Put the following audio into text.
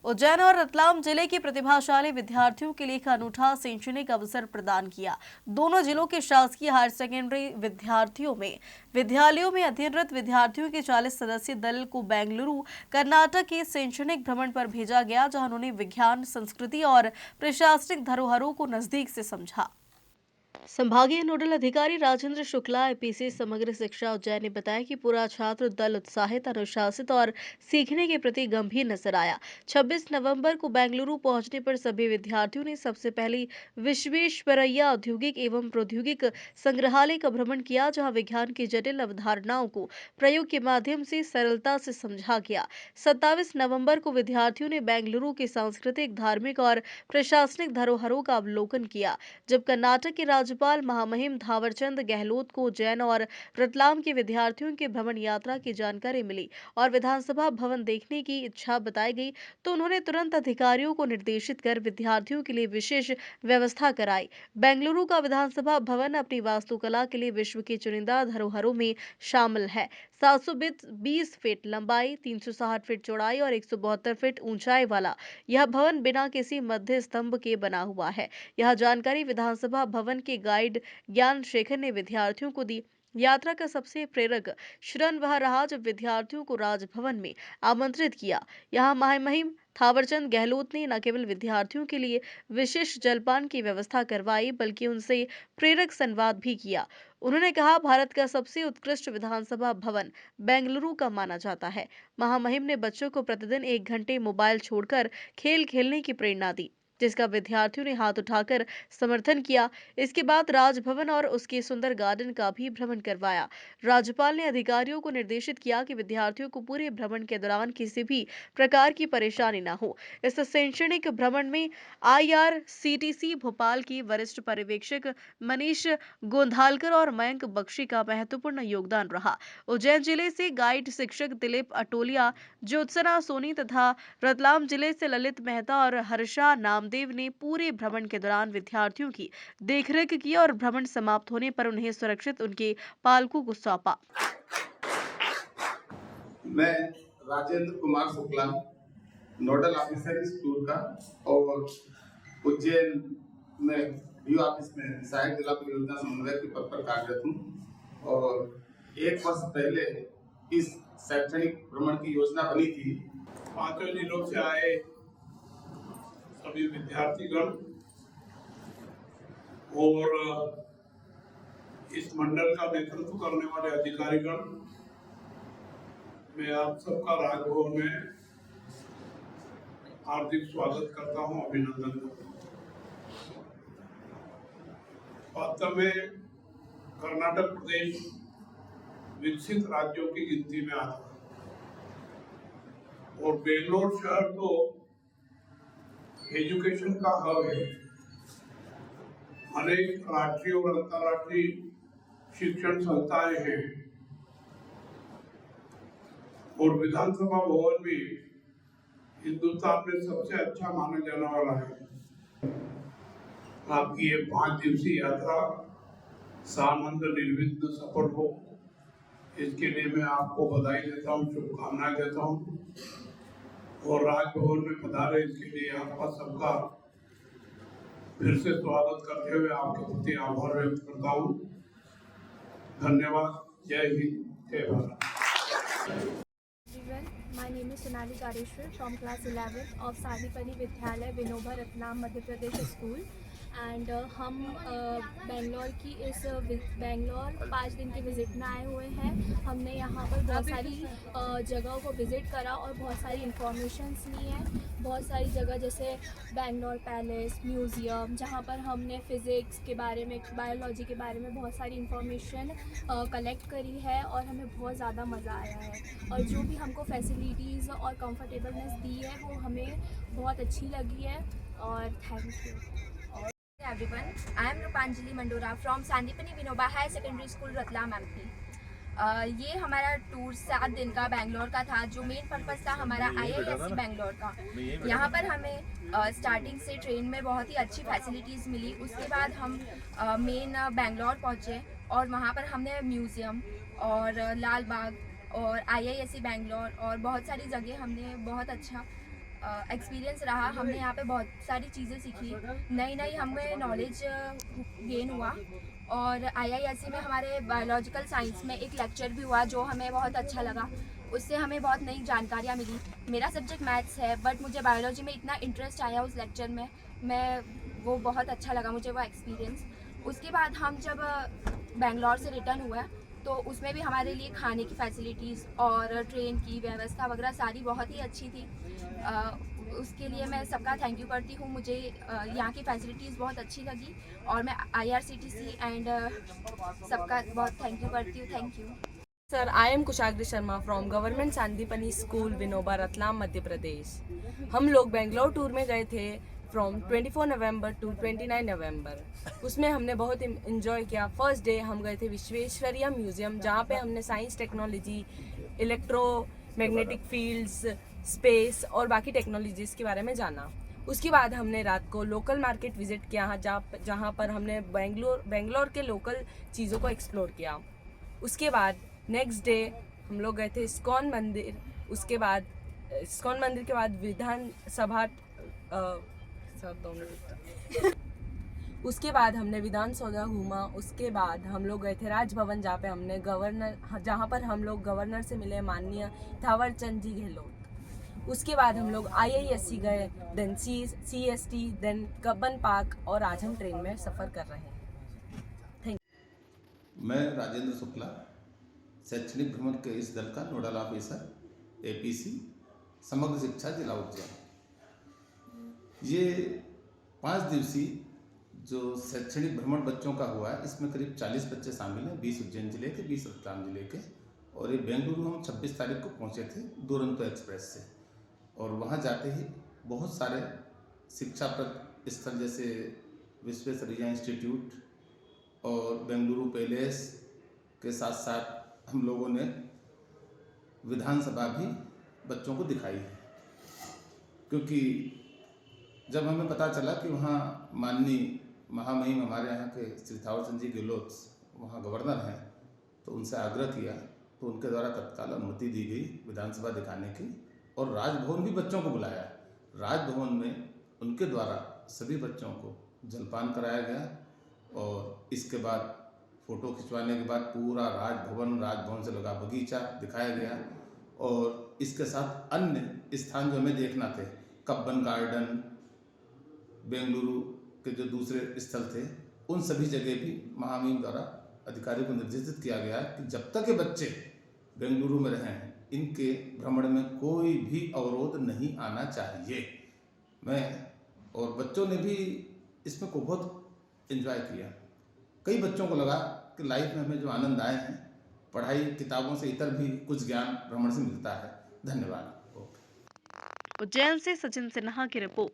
उज्जैन और रतलाम जिले के प्रतिभाशाली विद्यार्थियों के लिए एक अनूठा शैक्षणिक अवसर प्रदान किया। दोनों जिलों के शासकीय हायर सेकेंडरी विद्यालयों में अध्ययनरत विद्यार्थियों के 40 सदस्यीय दल को बेंगलुरु कर्नाटक के शैक्षणिक भ्रमण पर भेजा गया, जहां उन्होंने विज्ञान, संस्कृति और प्रशासनिक धरोहरों को नजदीक से समझा। संभागीय नोडल अधिकारी राजेंद्र शुक्ला, एपीसी समग्र शिक्षा उज्जैन ने बताया कि पूरा छात्र दल उत्साहित, अनुशासित और सीखने के प्रति गंभीर नजर आया। 26 नवंबर को बेंगलुरु पहुंचने पर सभी विद्यार्थियों ने सबसे पहले विश्वेश्वरैया औद्योगिक एवं प्रौद्योगिक संग्रहालय का भ्रमण किया, जहां विज्ञान की जटिल अवधारणाओं को प्रयोग के माध्यम से सरलता से समझा गया। 27 नवंबर को विद्यार्थियों ने बेंगलुरु की सांस्कृतिक, धार्मिक और प्रशासनिक धरोहरों का अवलोकन किया, जब कर्नाटक के राज्यपाल महामहिम थावरचंद गहलोत को उज्जैन और रतलाम के विद्यार्थियों की भ्रमण यात्रा की जानकारी मिली और विधानसभा भवन देखने की इच्छा बताई गई, तो उन्होंने तुरंत अधिकारियों को निर्देशित कर विद्यार्थियों के लिए विशेष व्यवस्था कराई। बेंगलुरु का विधानसभा भवन अपनी वास्तुकला के लिए विश्व की चुनिंदा धरोहरों में शामिल है। 720 फीट लंबाई, 360 फीट चौड़ाई और 172 फीट ऊंचाई वाला यह भवन बिना किसी मध्य स्तंभ के बना हुआ है। यह जानकारी विधानसभा भवन के गाइड ज्ञान शेखर ने विद्यार्थियों को दी। यात्रा का सबसे प्रेरक क्षण वह रहा जब विद्यार्थियों को राजभवन में आमंत्रित किया। यहाँ महामहिम थावरचंद गहलोत ने न केवल विद्यार्थियों के लिए विशेष जलपान की व्यवस्था करवाई, बल्कि उनसे प्रेरक संवाद भी किया। उन्होंने कहा, भारत का सबसे उत्कृष्ट विधानसभा भवन बेंगलुरु का माना जाता है। महामहिम ने बच्चों को प्रतिदिन 1 घंटे मोबाइल छोड़कर खेल खेलने की प्रेरणा दी, जिसका विद्यार्थियों ने हाथ उठाकर समर्थन किया। इसके बाद राजभवन और उसके सुंदर गार्डन का भी भ्रमण करवाया। राज्यपाल ने अधिकारियों को निर्देशित किया कि विद्यार्थियों को पूरे भ्रमण के दौरान किसी भी प्रकार की परेशानी न हो। इस शैक्षणिक भ्रमण में आईआरसीटीसी भोपाल की वरिष्ठ पर्यवेक्षक मनीष गोंधालकर और मयंक बख्शी का महत्वपूर्ण योगदान रहा। उज्जैन जिले से गाइड शिक्षक दिलीप अटोलिया, ज्योत्सना सोनी तथा रतलाम जिले से ललित मेहता और हर्षा नामदेव ने पूरे भ्रमण के दौरान विद्यार्थियों की देखरेख की और भ्रमण समाप्त होने पर उन्हें सुरक्षित उनके पालकों को सौंपा। मैं राजेंद्र कुमार शुक्ला, नोडल ऑफिसर इस टूर का और उज्जैन में डीओ ऑफिस में सहायक जिला परियोजना समन्वयक के पद पर कार्यरत हूँ और 1 वर्ष पहले इस शैक्षणिक भ्रमण की योजना बनी थी। 5 जिलों से आए सभी विद्यार्थीगण और इस मंडल का नेतृत्व करने वाले अधिकारीगण, मैं आप सबका राजभवन में हार्दिक स्वागत करता हूं, अभिनंदन करता हूं। वास्तव में कर्नाटक प्रदेश विकसित राज्यों की गिनती में आता है और बेंगलोर शहर तो एजुकेशन का हब है। अनेक राष्ट्रीय और अंतर्राष्ट्रीय शिक्षण संस्थाएं हैं और विधानसभा भवन भी हिंदुस्तान में सबसे अच्छा माना जाने वाला है। आपकी ये 5 दिवसीय यात्रा सानंद निर्विघ्न सफल हो, इसके लिए मैं आपको बधाई देता हूँ, शुभकामनाएं देता हूँ और राजभवन में पधारे इसके लिए आपका सबका फिर से स्वागत करते हुए आपके प्रति आभार व्यक्त करता हूँ। धन्यवाद। जय हिंद, जय Bharat. My name is Sonali Kareshwar from class 11 of सादीपनी विद्यालय विनोबा रतलाम मध्य प्रदेश स्कूल एंड हम बेंगलोर 5 दिन की विज़िट में आए हुए हैं। हमने यहाँ पर बहुत सारी जगहों को विज़िट करा और बहुत सारी इंफॉर्मेशंस ली हैं। बहुत सारी जगह जैसे बेंगलोर पैलेस, म्यूज़ियम, जहाँ पर हमने फ़िज़िक्स के बारे में, बायोलॉजी के बारे में बहुत सारी इंफॉर्मेशन कलेक्ट करी है और हमें बहुत ज़्यादा मज़ा आया है। और जो भी हमको फैसिलिटीज़ और कंफर्टेबलनेस दी है वो हमें बहुत अच्छी लगी है और thank you. Everyone, I am Rupanjali Mandora from Sandipani Vinoba Higher Secondary School, Ratlam, MP। ये हमारा टूर 7 दिन का बेंगलोर का था। जो मेन पर्पस था हमारा IISc बेंगलोर का। यहाँ पर हमें स्टार्टिंग से ट्रेन में बहुत ही अच्छी फैसिलिटीज़ मिली। उसके बाद हम मेन बेंगलोर पहुँचे और वहाँ पर हमने म्यूज़ियम और लाल बाग और IISc बेंगलोर और बहुत सारी जगह हमने बहुत अच्छा एक्सपीरियंस रहा। हमने यहाँ पे बहुत सारी चीज़ें सीखी, नई नई हमें नॉलेज गेन हुआ। और IISc में हमारे बायोलॉजिकल साइंस में एक लेक्चर भी हुआ जो हमें बहुत अच्छा लगा। उससे हमें बहुत नई जानकारियाँ मिली। मेरा सब्जेक्ट मैथ्स है, बट मुझे बायोलॉजी में इतना इंटरेस्ट आया उस लेक्चर में, वो बहुत अच्छा लगा मुझे वो एक्सपीरियंस। उसके बाद हम जब बेंगलोर से रिटर्न हुए तो उसमें भी हमारे लिए खाने की फैसिलिटीज़ और ट्रेन की व्यवस्था वगैरह सारी बहुत ही अच्छी थी। उसके लिए मैं सबका थैंक यू करती हूँ। मुझे यहाँ की फैसिलिटीज़ बहुत अच्छी लगी और मैं IRCTC एंड सबका बहुत थैंक यू करती हूँ। Thank you Sir, I am Kushagra Sharma from government Sandipani school Vinoba Ratlam Madhya Pradesh. हम लोग बेंगलोर टूर में गए थे फ्रॉम 24 नवंबर टू 29 नवंबर। उसमें हमने बहुत इन्जॉय किया। फर्स्ट डे हम गए थे विश्वेश्वरैया म्यूजियम, जहाँ पे हमने science, technology, electromagnetic fields, space और बाकी टेक्नोलॉजीज़ के बारे में जाना। उसके बाद हमने रात को लोकल मार्केट विजिट किया, जहाँ पर हमने बेंगलोर के लोकल चीज़ों को एक्सप्लोर किया। उसके बाद नेक्स्ट डे हम लोग गए थे इस्कॉन मंदिर। उसके बाद इस्कॉन मंदिर के बाद विधानसभा उसके बाद हमने विधानसौधा घूमा। उसके बाद हम लोग गए थे राजभवन, जहाँ पर हम लोग गवर्नर से मिले, माननीय थावर चंद जी गहलोत। उसके बाद हम लोग IISc गए, then CST, then Cubbon Park, और आज हम ट्रेन में सफ़र कर रहे हैं। मैं राजेंद्र शुक्ला, शैक्षणिक भ्रमण के इस दल का नोडल ऑफिसर, APC समग्र शिक्षा जिला उज्जैन। ये 5 दिवसीय जो शैक्षणिक भ्रमण बच्चों का हुआ है, इसमें करीब 40 बच्चे शामिल हैं, 20 उज्जैन जिले के, 20 रतलाम जिले के। और ये बेंगलुरु हम 26 तारीख को पहुंचे थे दुरंतो एक्सप्रेस से। और वहां जाते ही बहुत सारे शिक्षाप्रद स्थल जैसे विश्वेश्वरैया इंस्टीट्यूट और बेंगलुरु पैलेस के साथ साथ हम लोगों ने विधानसभा भी बच्चों को दिखाई है। क्योंकि जब हमें पता चला कि वहाँ माननीय महामहिम हमारे यहाँ के श्री थावर चंद जी गहलोत वहाँ गवर्नर हैं, तो उनसे आग्रह किया तो उनके द्वारा तत्काल अनुमति दी गई विधानसभा दिखाने की। और राजभवन भी बच्चों को बुलाया। राजभवन में उनके द्वारा सभी बच्चों को जलपान कराया गया और इसके बाद फ़ोटो खिंचवाने के बाद पूरा राजभवन से लगा बगीचा दिखाया गया। और इसके साथ अन्य स्थान जो हमें देखना थे, कब्बन गार्डन, बेंगलुरु के जो दूसरे स्थल थे, उन सभी जगह भी महामहिम द्वारा अधिकारियों को निर्देशित किया गया कि जब तक ये बच्चे बेंगलुरु में रहें, इनके भ्रमण में कोई भी अवरोध नहीं आना चाहिए। मैं और बच्चों ने भी इसमें को बहुत एंजॉय किया। कई बच्चों को लगा कि लाइफ में हमें जो आनंद आए हैं, पढ़ाई किताबों से इतर भी कुछ ज्ञान भ्रमण से मिलता है। धन्यवाद। उज्जैन से सचिन सिन्हा की रिपोर्ट।